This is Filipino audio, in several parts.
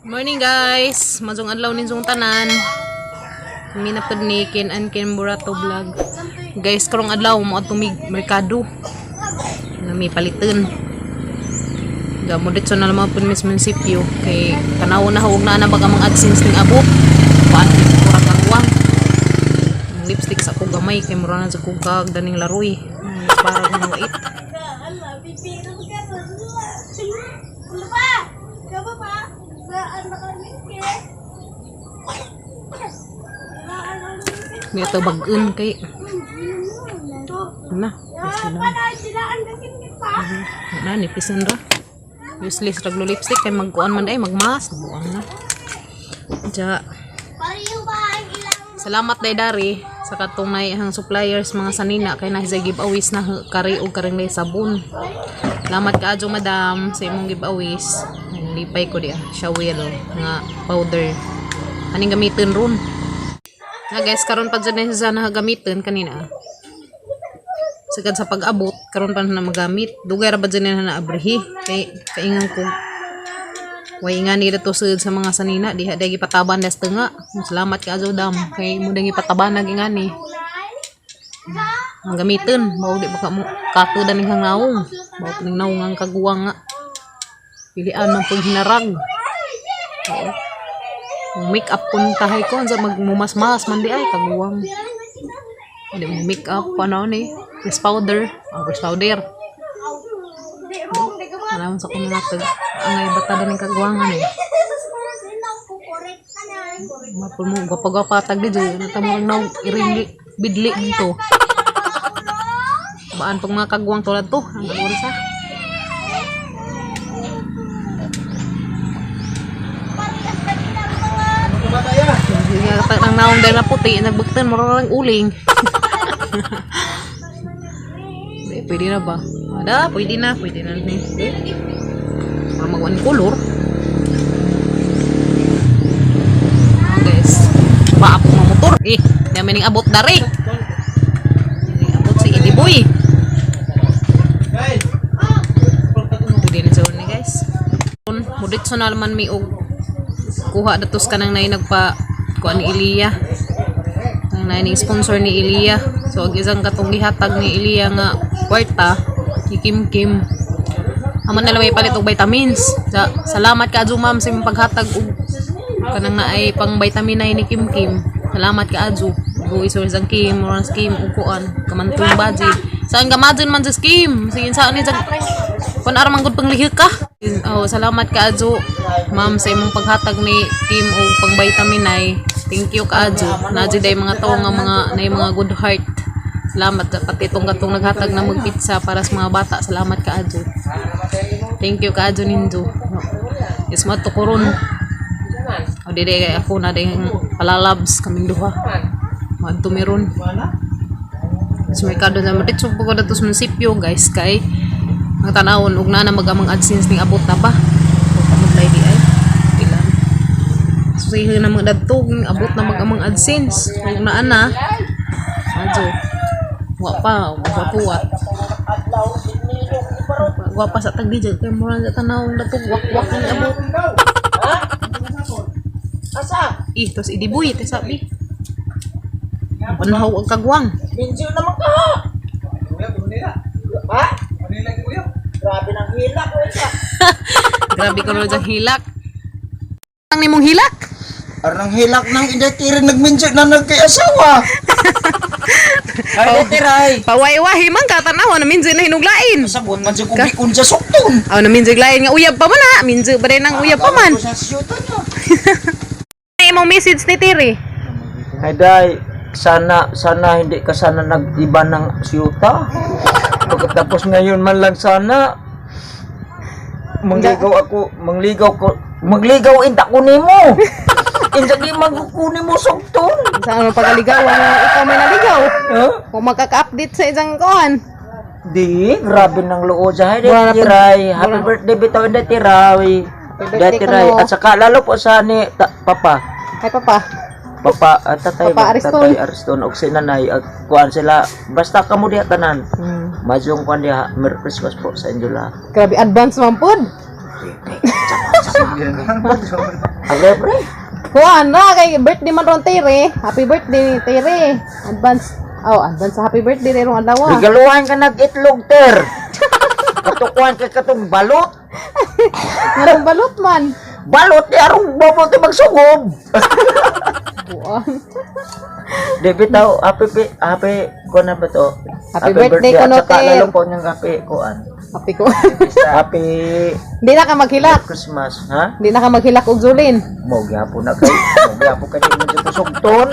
Morning guys, mazong adlaw ninsong tanan. Kami na pud ni Ken and Ken Burato vlog. Guys, karong adlaw mo atong merkado. Nami paliton. Gamo ditso na lamang pud mis munisipyo kay tanaw na huwag na baga mga AdSense ning abo. Paan kurang kagwang. Lipstick sa ko gamay kay mura na sa kugag daning laroy. Para ko wait. May ito bagun kay na nipisan ra useless raglo lipstick kay magkuan man ay magmas buang na ja. Salamat day dari sa katong naihang suppliers mga sanina kay na sa giveaways na kari og karing lay sabon. Salamat kaadyo madam sa imong giveaways. Lipay ko dia shower nga powder aning gamiton ron. Na guys, karon pa dyan na gamitin kanina. Sagad sa pag-abot, karon pa na magamit. Dugay ra ba dyan na naabrihi. Kay kaingan ko. Way nga nila to sa mga sanina. Diha dagi pataban das tenga. Salamat ka azo dam. Kay mo dagi pataban nag ingani. Ang gamitin, mao di baka mo kato daning hang naong. Mao ning naong ang kaguwang nga. Pilian man pud hinarag. Make up kun kahay ko sa magmumas-mas man di ay kaguwang. Hindi mo make up ano ni face powder, face powder. Alam sa kuno nato angay bata daning kaguwangan eh. Mapul mo gapa-gapa tag di natamo naw iring bidli dito. Baan pag mga kaguwang tulad to, ang sa ang naong dahil na puti, nagbuktan mo lang uling. Pwede na ba? Ada, pwede na ni. Para magawan color. Guys, paap mga motor. Namin yung abot dari. Abot si Idiboy. Pwede na sa ni guys. Mudit so na naman may kuha datos ka nang nagpa kuan ni Ilia. Ang naning sponsor ni Ilia. So ag isang katong gihatag ni Ilia nga kwarta ni Kim Kim. Aman na lang may palit og vitamins. Salamat ka adyo ma'am sa imong paghatag og kanang naay pang vitamin ni Kim Kim. Salamat ka adyo. Go isor sang Kim, oras Kim ug kuan kamantong baji. Saan gamadyon man sa Kim? Sige saan ni kun ara man gud panglihik ka. Oh, salamat ka adyo ma'am sa imong paghatag ni Kim og pang vitamin ay. Thank you ka adyo. Nadyo day mga tao nga mga good heart. Salamat pati itong katong naghatag na magpizza para sa mga bata. Salamat ka adyo. Thank you ka adyo ninyo. Is mato koron. O di kay ako na ding palalabs kaming duha. Madto meron. Sa merkado na matitso pagod ato sa munisipyo guys kay ang tanawon ug na magamang AdSense ning abot na pa. Pagmaglay di ay ilan. So sige na mga dadtog abot na magamang AdSense. Ug naa na. Adyo. Wa pa, puwat. Wa pa sa tagdi jud kay mura sa tanawon dadtog wak-wak ning abot. Ha? Asa? Tos Idiboy te sabi. Panahaw ang kagwang. Minjo naman ka. Ha? Grabe ng hilak ko siya. Grabe ko ro sa hilak. Ang nimong hilak? Arang hilak nang indatirin nagminjo na nagkay-asawa. Ay, tiray. Paway-wahi man ka tanaw na minjo na hinuglain. Sabot man sa kubikon sa sukton. Aw na minjo lain nga uyab pa man ha. Minjo ba rin ang uyab pa man. Ay imong message ni Tiri. Ay day, sana hindi ka sana nag-iba ng siyuta. Pagkatapos ngayon man lang sana magligaw inta ko nimo. Insa di magkukunin mo sugton. Saan mo pagaligawan ikaw may naligaw? Huh? Kung magkaka-update sa isang kuan. Di, grabe ng loo sa Tiray. Happy birthday bitaw na Tiray. Tiray. At saka lalo po sa ni Papa. Ay Papa. Papa tatay Papa Ariston. Tatay Ariston og si nanay kuan sila basta kamo diha tanan. Majong kuan diha Merry Christmas po sa inyo lahat. Grabe advance man pod. Abre, pre. Kuan na kay birthday man ron Tere. Happy birthday Tere. Advance. Oh, advance sa happy birthday ron adlaw. Regaluhan ka nag-itlog, ter. Katukuhan ka katong balot. Ngarong balot man. Balot ni arong bobot magsugod. Kuan. Di bitaw, happy ko na ba to? Happy birthday ko, At saka Noter. lalo po niyang happy kuan. Happy ko. Happy Di na ka maghilak. Christmas, ha? Di na ka maghilak og Zulin. Mo gyapon na kay. Mo gyapon ka din sa sugton.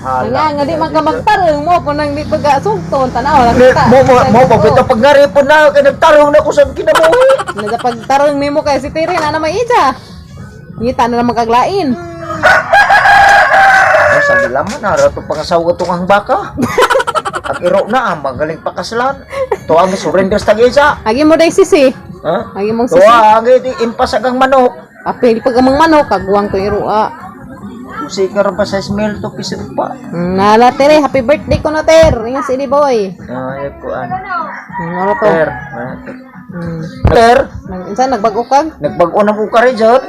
Nga di man ka magtarong mo kung nang di pagkasugton tanaw lang kita. Mo pagkita pag naripon na kay nagtarong na ko sa kinabuhi. Nasa pagtarong nimo kay si Tere na may ija. Ngita na lang magaglain. Sa laman na rato pangasawa tong baka. At iro na ang magaling pakaslan. To ang surrender sa isa. Agi mo day sisi. Ha? Agi mong To sisi. ang impasagang manok. Apil pag amang manok kagwang to irua. Sikar pa sa smell to pisip pa. Nala Tere, happy birthday ko na Ter. Ingat si boy. Ay kuan. Ano to? Per. Per. Insan nagbago kag? Nagbago na ko ka rin dyan.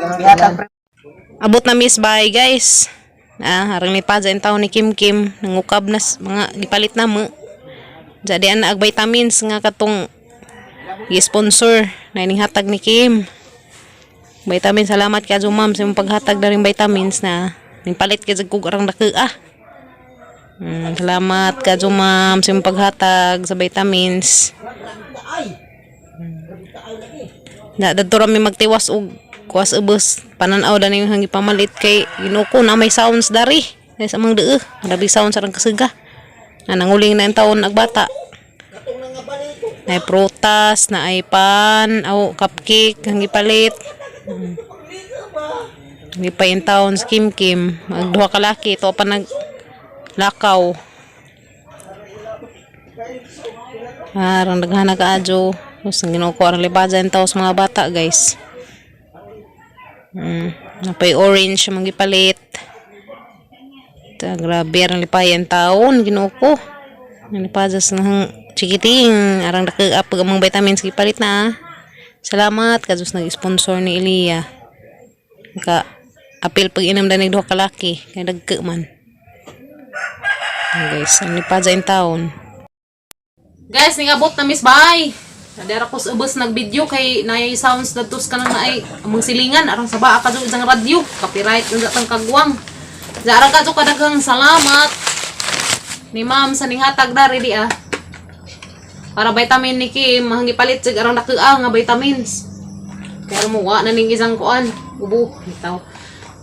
Abot na Miss Bye guys. Harang ni pa dyan taon ni Kim Kim. Nangukab na mga gipalit na mo. Jadi ang ag vitamins nga katong i-sponsor na ining-hatag ni Kim. Vitamins, salamat ka jo ma'am sa imong paghatag na rin vitamins na nipalit ka dyan kung arang daki salamat ka jo ma'am sa imong paghatag sa vitamins. Dadto rami magtiwas og kuwas ubos pananaw da ning hangi pamalit kay ginuko na may sounds dari sa mga deue grabe sounds sareng kasuga nanguling na ang taon nagbata na ay prutas na ay pan aw cupcake hangi palit hindi pa yung taon sa Kim Kim magduha ka laki ito pa naglakaw arang daghana ka adyo tapos ang ginuko arang libaza yung taon sa mga bata guys. Napay orange yung magipalit. Grabe arang lipayan taon ginuko. Nalipadas ng chikiting arang dakag pag amang vitamins gipalit na. Salamat kasus nag-sponsor ni Elia. Ka apil pag inom danig duha ka laki kay dagke man. Guys, ang lipadas yung taon. Guys, ningabot na Miss Bye. Nadera ko sa ubos nag-video kay nayay sounds datos ka nang naay among silingan arang sa baa ka do isang radio copyright ng datang kagwang. Zara ka do kadaghang salamat ni ma'am sa ning hatag dari di para vitamin ni Kim mahang gipalit sig arang dakaa nga vitamins. Pero mo wa na ning isang kuan ubo bitaw.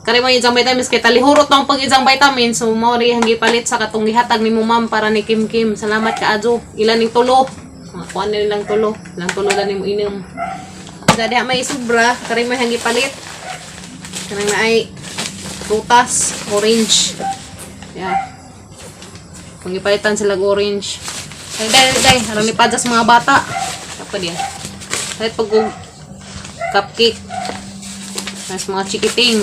Kani mo isang vitamins kay talihurot tong pag isang vitamins so mo ri hang gipalit sa katong gihatag nimo ma'am para ni Kim Kim. Salamat ka adyo. Ilan ning tulo? Kuan na nilang tulo. Lang tulo na nimo inom. Jadi may sobra, kare may hangi palit. Kanang naay prutas, orange. Yeah. Kung ipalitan sila orange. Day, harang lipadas mga bata. Apa dia? Kahit pag cupcake. Mas mga chikiting.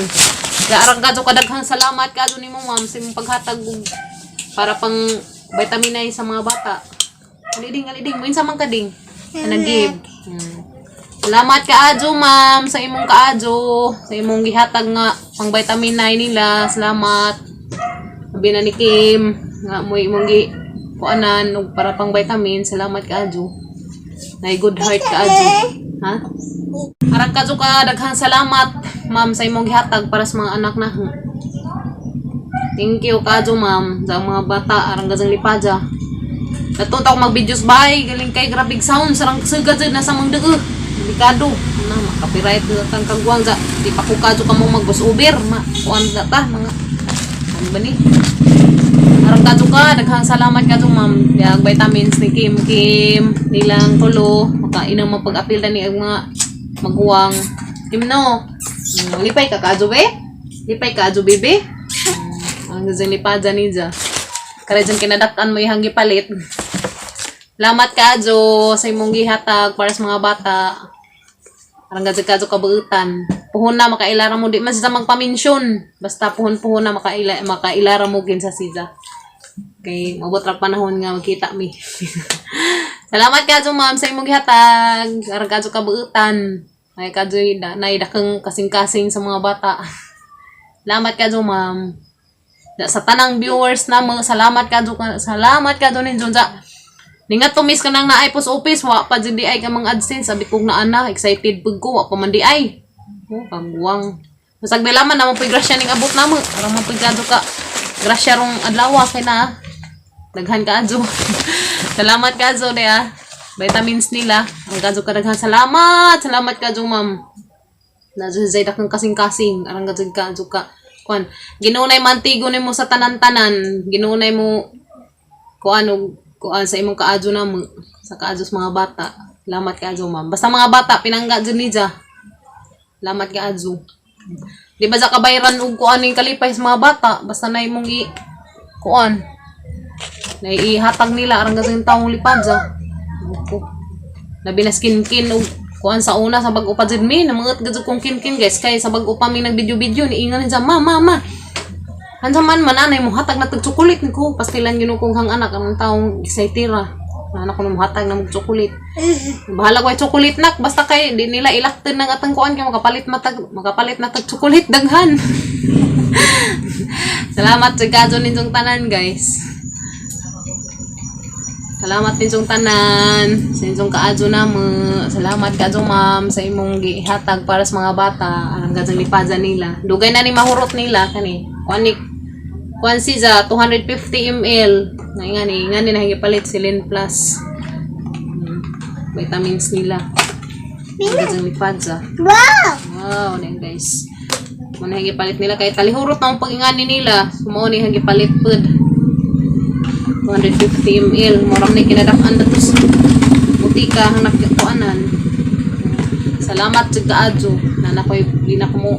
Arang kadto kadaghang salamat kadto nimo ma'am sa imong paghatag para pang vitamin A sa mga bata. Aliding, mo insa man kading. Nag-give. Salamat kaadyo ma'am sa imong kaadyo, sa imong gihatag nga pang vitamin 9 nila. Salamat. Sabi na ni Kim nga mo imong gi kuanan og para pang vitamin. Salamat kaadyo. Nay good heart kaadyo. Ha? Harang kadyo ka daghang salamat ma'am sa imong gihatag para sa mga anak na. Thank you kaadyo ma'am sa mga bata arang gazang lipaja. Natuto ako mag-videos bye. Galing kay grabig sound. Sarang kasagad na sa mga deue. Delikado. Na, makapiright na tang kagwang. Di pa ko kadyo ka mo mag-bus-uber. Kuan data. Mga, ano ba ni? Harang kadyo ka. Daghang salamat kadyo ma'am. Yung vitamins ni Kim Kim. Nilang tulo. Makainang mapag-apil na ni ang mga maguwang. Kim no. Lipay ka kadyo be? Lipay ka kadyo bebe? Ang gazang lipada ni dya. Kaya dyan kinadakan mo yung gipalit. Salamat kaadyo sa imong gihatag para sa mga bata. Parang gadyo kadyo kabuutan. Puhon na makailara mo di man siya magpaminsyon. Basta puhon-puhon na makailara mo gin sa siya. Kay mabot ra panahon nga magkita mi. Salamat kaadyo ma'am sa imong gihatag. Parang kadyo kabuutan. Ay kadyo naidakang kasing-kasing sa mga bata. Salamat kadyo ma'am. Sa tanang viewers na mo, salamat kadyo ninyo sa ningat tumis ka nang naay post office wa pa jud di ay ka mga AdSense sabi ko na ana excited pud ko wa pa man di ay. Oh, pagbuwang. Masag nalaman na mo pud grasya ning abot namo. Para man pud kadyo ka grasya rong adlaw kay na. Daghan kadyo. Salamat kadyo de vitamins nila. Ang kadyo ka daghan salamat. Salamat kadyo ma'am. Nazay dakang kasing-kasing arang kadyo ka kuan. Ginunay mantigo nimo sa tanan-tanan. Ginunay mo kuan sa imong kaadyo na mo sa kaadyo sa mga bata. Salamat kaadyo ma'am. Basta mga bata pinangga jud ni ja. Salamat kaadyo. Di ba sa kabayran og kuan ning kalipay sa mga bata basta na imong kuan. Naiihatag nila arang gasing taong lipad sa. Labi na skin-kin o kuhan sa una sa bag-o pa dyan mi. Namangat gajud kong kin-kin guys. Kaya sa bag-o pa mi nag-video-video. Niingan niya, ma. Hansa man anay mo hatag na tag-chocolate ko. Pastilan yun kong hang anak. Anong taong excited ra. Anak ko na mo hatag na mag-chocolate. Bahala ko ay chocolate nak. Basta kay di nila ilaktin ng atang kuhan. Kaya makapalit na tag-chocolate daghan. Salamat sa gadyo ninyong tanan guys. Salamat din yung tanan, sa inyong kaadyo na mo. Salamat kaadyo ma'am sa imong gihatag para sa mga bata. Ang gadzang lipaza nila. Dugay na ni mahurot nila kani. Kuan si za 250 ml. Nga ni nahigipalit silin plus. Vitamins nila. Ang gadzang lipaza. Wow, na guys. Kung nahigipalit nila kay talihurot na ang pag-ingani nila. Sumo ni hagipalit pud. 250 ml. Moram na kinadakan na tos butika ang nakikuanan. Salamat sa kaadyo. Nana ko di na ko mo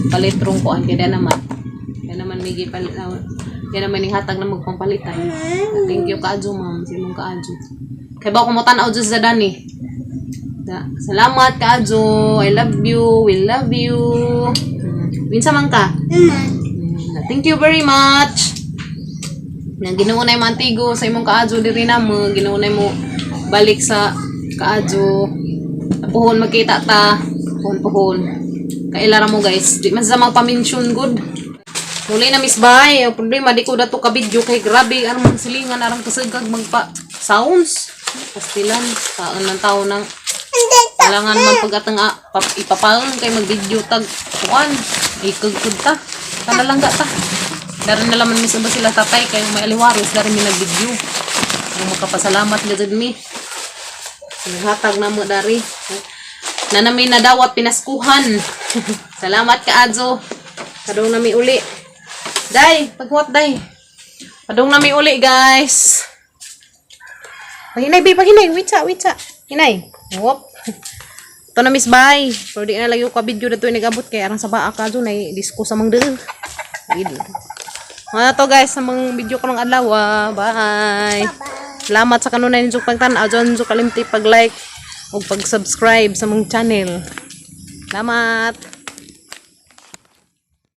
palitrong kuan. Kaya naman migi palit. Kaya naman ihatag na magpampalitan. Thank you kaadyo ma'am. Sa imong kaadyo. Kaya ba kumutan ako dyan sa dani. Salamat kaadyo. I love you. We love you. Minsan man ka. Thank you very much. Nang ginuunay mantigo sa imong kaadyo diri na mo, ginuunay mo balik sa kaadyo. Puhon magkita ta, puhon. Kailara mo guys, di man sa magpa-mention good. Muli na Miss Bay, ang problema di ko dato ka video kay grabe ano man silingan arang kasagag magpa sounds. Pastilan taan ng tao nang kailangan man pagatang ipapaon kay mag-video tag kuan. Ikagkud ta. Kanalangga ta. Dari na laman mismo sila tatay kay may aliwaris dari mi nag-video. Ang makapasalamat gud mi. Naghatag na mo dari. Na nami nadawat pinaskuhan. Salamat kaadyo. Kadong nami uli. Day, paghuwat day. Kadong nami uli guys. Pahinay bi pahinay witsa. Hinay. Wop. To na Miss Bay. Pero di na lagi ko ka video dato nagabot kay arang sa baa kadyo nay disco sa mangdeng. Mga to guys sa mga video ko ng adlaw. Bye. Salamat sa kanunay ninyong pagtanaw. Diyan nyo kalimti pag-like o pag-subscribe sa mong channel. Salamat.